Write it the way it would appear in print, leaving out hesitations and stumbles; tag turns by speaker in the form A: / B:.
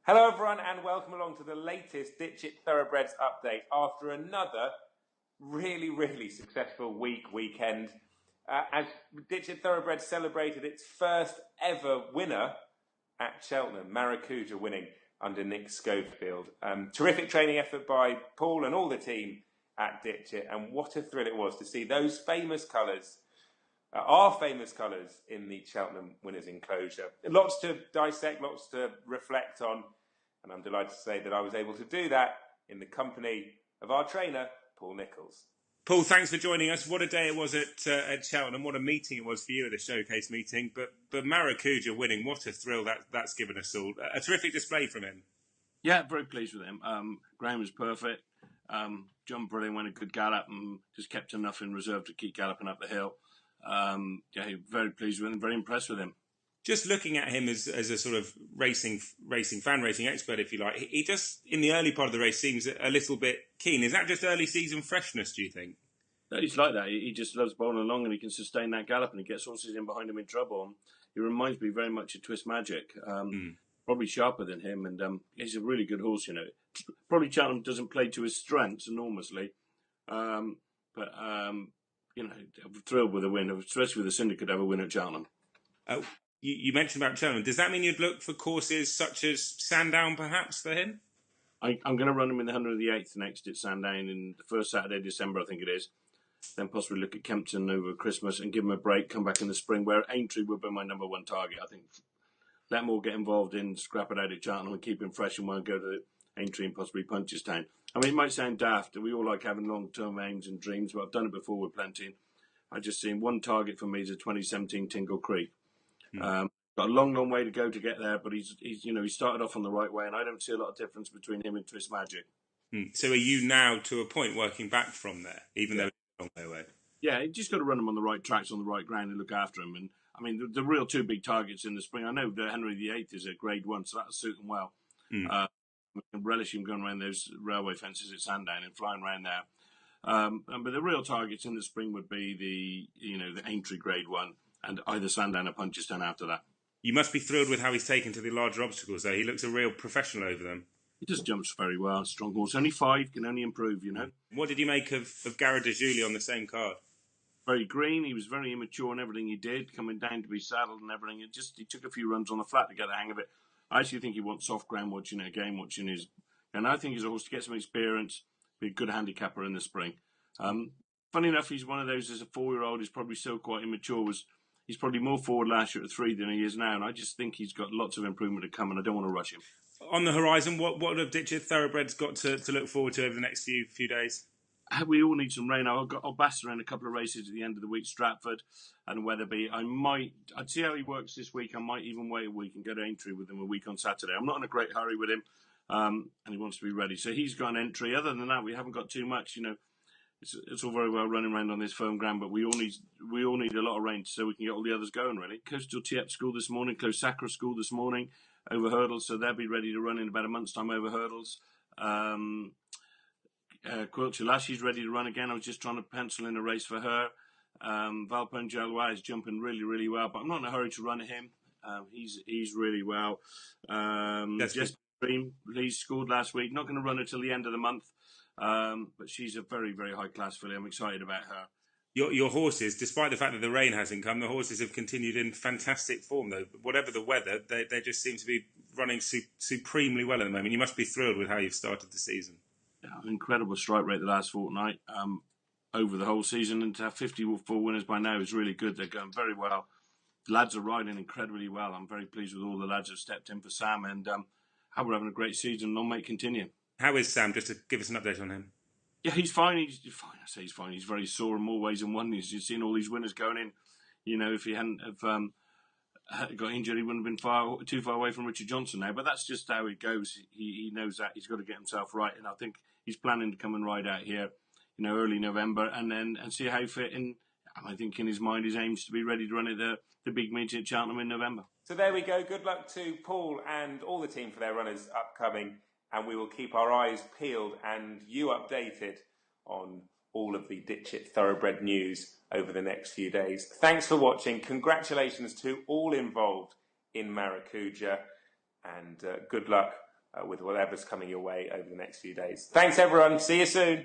A: Hello everyone and welcome along to the latest Ditcheat Thoroughbreds update after another really successful weekend as Ditcheat Thoroughbreds celebrated its first ever winner at Cheltenham, Maracuja winning under Nick Schofield. Terrific training effort by Paul and all the team at Ditcheat, and what a thrill it was to see those famous colours, our famous colours in the Cheltenham winners' enclosure. Lots to dissect, lots to reflect on. And I'm delighted to say that I was able to do that in the company of our trainer, Paul Nicholls. Paul, thanks for joining us. What a day it was at Cheltenham. What a meeting it was for you at the showcase meeting. But Maracuja winning, what a thrill that's given us all. A terrific display from him.
B: Yeah, very pleased with him. Graham was perfect. John Brilliant went a good gallop and just kept enough in reserve to keep galloping up the hill. Very pleased with him, very impressed with him.
A: Just looking at him as a sort of racing expert, if you like, he just, in the early part of the race, seems a little bit keen. Is that just early season freshness, do you think?
B: No, he's like that. He just loves bowling along and he can sustain that gallop and he gets horses in behind him in trouble. And he reminds me very much of Twist Magic, probably sharper than him. And he's a really good horse, you know. Probably Cheltenham doesn't play to his strengths enormously. I'm thrilled with a win, especially with the Syndicate ever win at Cheltenham.
A: Oh. You mentioned about Cheltenham. Does that mean you'd look for courses such as Sandown, perhaps, for him?
B: I'm going to run him in the 108th next at Sandown in the first Saturday of December, I think it is. Then possibly look at Kempton over Christmas and give him a break, come back in the spring, where Aintree would be my number one target. I think let more get involved in scrap it out at Cheltenham and keep him fresh and want to go to Aintree and possibly Punchestown. I mean, it might sound daft. We all like having long-term aims and dreams, but I've done it before with plenty. I just seen one target for me is a 2017 Tingle Creek. Got a long way to go to get there, but he's he started off on the right way, and I don't see a lot of difference between him and Twist Magic.
A: So are you now to a point working back from there, even though it's a long way away?
B: Yeah, you just got to run him on the right tracks, on the right ground, and look after him. And I mean, the real two big targets in the spring. I know that Henry VIII is a Grade 1, so that'll suit him well. We can relish him going around those railway fences at Sandown and flying around there. But the real targets in the spring would be the Aintree Grade 1. And either Sandown or Punchestown after that.
A: You must be thrilled with how he's taken to the larger obstacles, though. He looks a real professional over them.
B: He just jumps very well. Strong horse. Only 5, can only improve, you know.
A: What did you make of Garrett de Julie on the same card?
B: Very green. He was very immature in everything he did, coming down to be saddled and everything. He took a few runs on the flat to get the hang of it. I actually think he wants soft ground watching it again, watching his... And I think he's a horse to get some experience, be a good handicapper in the spring. Funny enough, he's one of those, as a 4-year-old, he's probably still quite immature, He's probably more forward last year at 3 than he is now, and I just think he's got lots of improvement to come, and I don't want to rush him.
A: On the horizon, what have Ditcheat Thoroughbreds got to look forward to over the next few days?
B: We all need some rain. I'll baster in a couple of races at the end of the week, Stratford and Wetherby. I'd see how he works this week. I might even wait a week and go to Aintree with him a week on Saturday. I'm not in a great hurry with him, and he wants to be ready. So he's got an entry. Other than that, we haven't got too much, you know. It's all very well running around on this firm ground, but we all need a lot of rain so we can get all the others going, really. Coastal Tiep School this morning, Close Sacra School this morning, over hurdles, so they'll be ready to run in about a month's time over hurdles. Quilcher Lashie's ready to run again. I was just trying to pencil in a race for her. Valpone Jalois is jumping really well, but I'm not in a hurry to run at him. He's really well. Jess Dream, Lee scored last week. Not going to run her till the end of the month. But she's a very high class filly. I'm excited about her.
A: Your horses, despite the fact that the rain hasn't come, the horses have continued in fantastic form, though. Whatever the weather, they just seem to be running supremely well at the moment. You must be thrilled with how you've started the season.
B: Yeah, incredible strike rate the last fortnight, over the whole season, and to have 54 winners by now is really good. They're going very well. The lads are riding incredibly well. I'm very pleased with all the lads who've stepped in for Sam, and how we're having a great season. Long may it continue.
A: How is Sam? Just to give us an update on him.
B: Yeah, he's fine. He's fine. I say he's fine. He's very sore in more ways than one. You've seen all these winners going in. You know, if he hadn't have got injured, he wouldn't have been too far away from Richard Johnson now. But that's just how it goes. He knows that. He's got to get himself right. And I think he's planning to come and ride out here, you know, early November and see how fit. And I think in his mind, his aims to be ready to run at the big meeting at Cheltenham in November.
A: So there we go. Good luck to Paul and all the team for their runners upcoming. And we will keep our eyes peeled and you updated on all of the Ditcheat Thoroughbred news over the next few days. Thanks for watching. Congratulations to all involved in Maracuja, and good luck with whatever's coming your way over the next few days. Thanks, everyone. See you soon.